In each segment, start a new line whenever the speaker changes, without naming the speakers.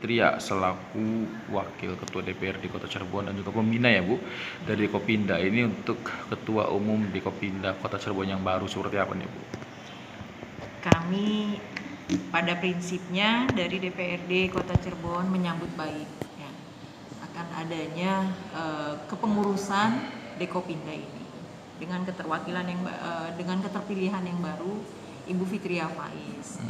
Fitria selaku Wakil Ketua DPRD Kota Cirebon dan juga pembina ya Bu dari Kopinda ini untuk Ketua Umum di Kopinda Kota Cirebon yang baru seperti apa nih Bu?
Kami pada prinsipnya dari DPRD Kota Cirebon menyambut baik ya, akan adanya kepengurusan Dekopinda ini dengan keterwakilan dengan keterpilihan yang baru Ibu Fitria Faiz.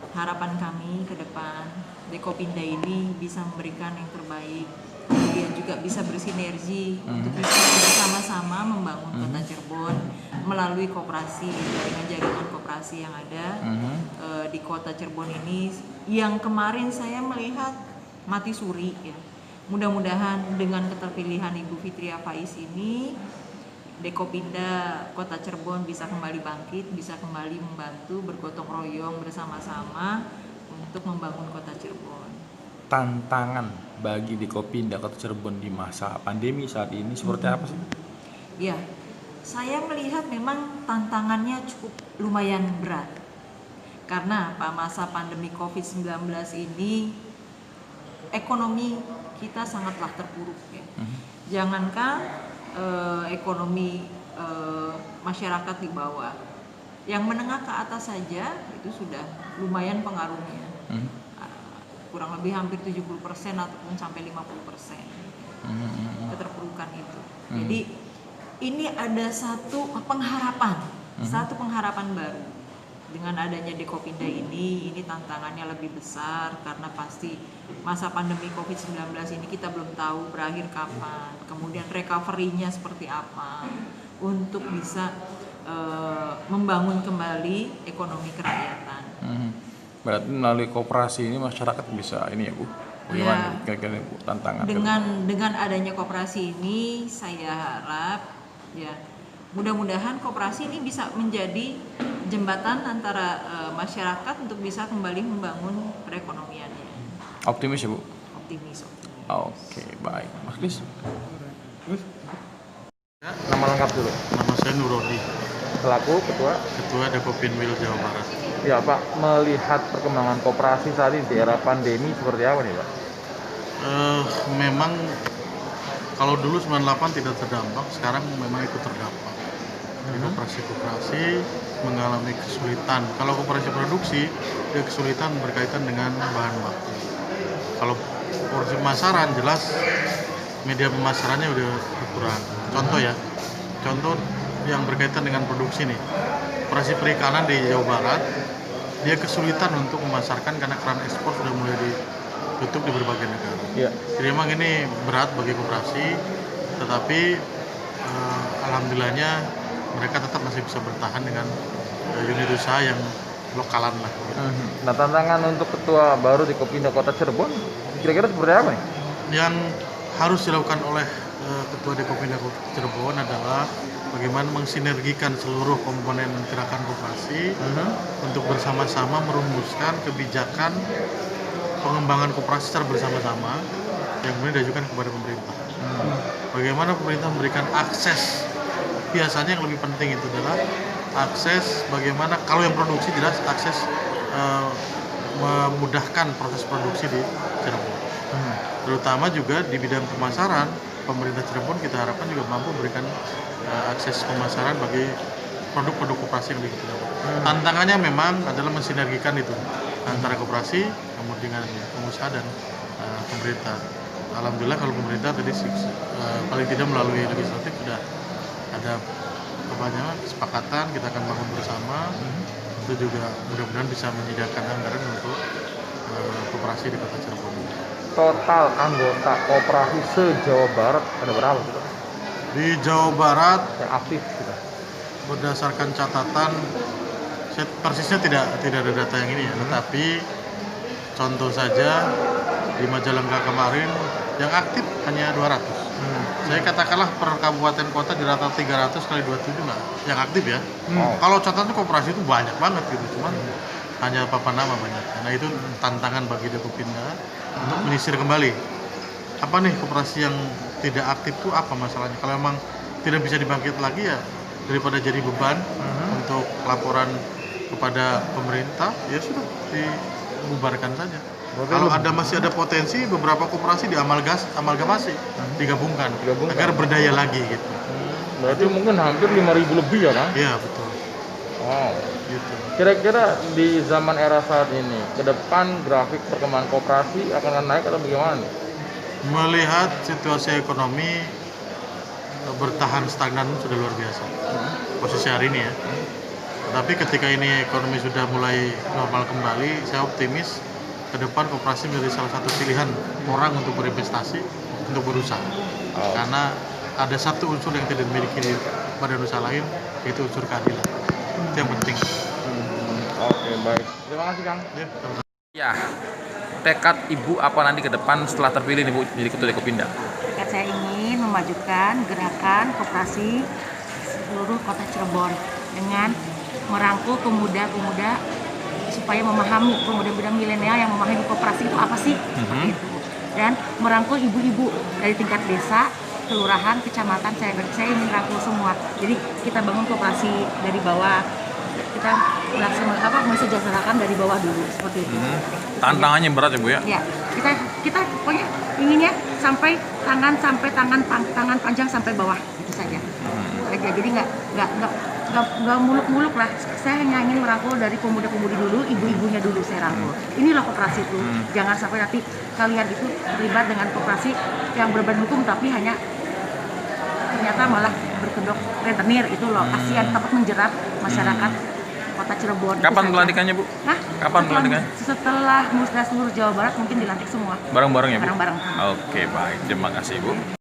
Harapan kami ke depan Dekopinda ini bisa memberikan yang terbaik, kemudian juga bisa bersinergi untuk bisa bersama-sama membangun Kota Cirebon melalui koperasi, jaringan koperasi yang ada di Kota Cirebon ini, yang kemarin saya melihat mati suri ya. Mudah-mudahan dengan keterpilihan Ibu Fitria Faiz ini Dekopinda Kota Cirebon bisa kembali bangkit, bisa kembali membantu bergotong royong bersama-sama untuk membangun Kota Cirebon.
Tantangan bagi Dekopinda Kota Cirebon di masa pandemi saat ini seperti apa sih?
Ya, saya melihat memang tantangannya cukup lumayan berat. Karena masa pandemi COVID-19 ini ekonomi kita sangatlah terpuruk ya. Jangankan ekonomi masyarakat di bawah, yang menengah ke atas saja itu sudah lumayan pengaruhnya, kurang lebih hampir 70% ataupun sampai 50% keterpurukan itu. Jadi ini ada satu pengharapan baru dengan adanya Dekopinda ini tantangannya lebih besar karena pasti masa pandemi COVID-19 ini kita belum tahu berakhir kapan, kemudian recovery-nya seperti apa untuk bisa membangun kembali ekonomi kerakyatan.
Berarti melalui koperasi ini masyarakat bisa ini ya Bu? Bagaimana kira-kira Bu tantangan?
Dengan adanya koperasi ini saya harap ya mudah-mudahan koperasi ini bisa menjadi jembatan antara masyarakat untuk bisa kembali membangun perekonomiannya.
Optimis ya Bu?
Optimis.
Oke, baik. Mas Kris? Nama lengkap dulu.
Nama saya Nurodi,
Selaku Ketua?
Ketua Dekopinwil Jawa Barat.
Ya Pak, melihat perkembangan koperasi saat ini di era pandemi seperti apa nih Pak?
Memang kalau dulu 98 tidak terdampak, sekarang memang ikut terdampak. Koperasi-koperasi mengalami kesulitan. Kalau koperasi produksi, dia kesulitan berkaitan dengan bahan baku. Kalau koperasi pemasaran, jelas media pemasarannya udah berkurang. Contoh yang berkaitan dengan produksi nih. Koperasi perikanan di Jawa Barat, dia kesulitan untuk memasarkan karena keran ekspor sudah mulai ditutup di berbagai negara.
Ya.
Jadi memang ini berat bagi koperasi, tetapi alhamdulillahnya mereka tetap masih bisa bertahan dengan unit usaha yang lokalan lah.
Nah, tantangan untuk ketua baru di Kopinda Kota Cirebon kira-kira seperti apa nih?
Yang harus dilakukan oleh ketua Dekopinda Kota Cirebon adalah bagaimana mensinergikan seluruh komponen gerakan koperasi untuk bersama-sama merumuskan kebijakan pengembangan koperasi secara bersama-sama yang kemudian diajukan kepada pemerintah. Bagaimana pemerintah memberikan akses, biasanya yang lebih penting itu adalah akses bagaimana, kalau yang produksi jelas akses memudahkan proses produksi di Cirebon. Terutama juga di bidang pemasaran, pemerintah Cirebon kita harapkan juga mampu memberikan akses pemasaran bagi produk-produk koperasi yang di Cirebon. Tantangannya memang adalah mensinergikan itu antara koperasi, kemudian pengusaha dan pemerintah. Alhamdulillah kalau pemerintah tadi paling tidak melalui legislatif sudah ada kebanyakan kesepakatan, kita akan bangun bersama. Itu juga mudah-mudahan bisa menyediakan anggaran untuk koperasi di Kota Cirebon.
Total anggota koperasi se-Jawa Barat ada berapa?
Di Jawa Barat
Yang aktif kita?
Berdasarkan catatan, persisnya tidak ada data yang ini ya, tetapi contoh saja di Majalengka kemarin yang aktif hanya 200. Saya katakanlah per kabupaten kota di rata 300 kali 27 lah yang aktif ya. Kalau catatan koperasi itu banyak banget gitu, cuman hanya papan nama banyak. Nah itu tantangan bagi Dekopinda untuk menyisir kembali. Apa nih koperasi yang tidak aktif itu apa masalahnya? Kalau memang tidak bisa dibangkit lagi ya daripada jadi beban untuk laporan kepada pemerintah, ya sudah bubarkan saja.
Berarti
Kalau
lu-
masih ada potensi, beberapa koperasi amalgamasi, digabungkan,
Digabungkan.
agar berdaya lagi gitu.
Berarti mungkin hampir 5.000 lebih ya kan?
Iya betul.
Wow.
Gitu.
Kira-kira di zaman era saat ini, ke depan grafik perkembangan koperasi akan naik atau bagaimana nih?
Melihat situasi ekonomi bertahan stagnan sudah luar biasa. Posisi hari ini ya. Tapi ketika ini ekonomi sudah mulai normal kembali, saya optimis ke depan koperasi menjadi salah satu pilihan orang untuk berinvestasi, untuk berusaha.
Oh.
Karena ada satu unsur yang tidak dimiliki di badan usaha lain, yaitu unsur keadilan. Itu yang penting.
Oke, baik. Terima kasih Kang.
Ya, sama-sama.
Ya, tekad Ibu apa nanti ke depan setelah terpilih nih Bu jadi Ketua Dekopinda?
Tekad saya ingin memajukan gerakan koperasi seluruh kota Cirebon dengan merangkul pemuda-pemuda supaya memahami pemuda-pemuda milenial yang memahami koperasi itu apa sih, seperti itu. Dan merangkul ibu-ibu dari tingkat desa, kelurahan, kecamatan, saya ingin merangkul semua. Jadi kita bangun koperasi dari bawah, kita mensejahterakan dari bawah dulu, seperti itu.
Tantangannya berat ya Bu ya?
Ya, kita pokoknya inginnya sampai tangan panjang sampai bawah itu saja. Aja. Jadi nggak muluk-muluk lah. Saya hanya ingin merangkul dari pemuda-pemudi dulu, ibu-ibunya dulu saya rangkul. Inilah koperasi itu. Jangan sampai nanti kalian itu terlibat dengan koperasi yang berbadan hukum tapi hanya ternyata malah berkedok rentenir itu loh. Kasihan, takut menjerat masyarakat Kota Cirebon. Itu
Kapan
saja.
pelantikannya Bu?
Hah?
Kapan pelantikannya?
Setelah musda seluruh Jawa Barat mungkin dilantik semua.
Bareng-bareng ya Bu?
Bareng-bareng.
Oke baik, terima kasih Bu.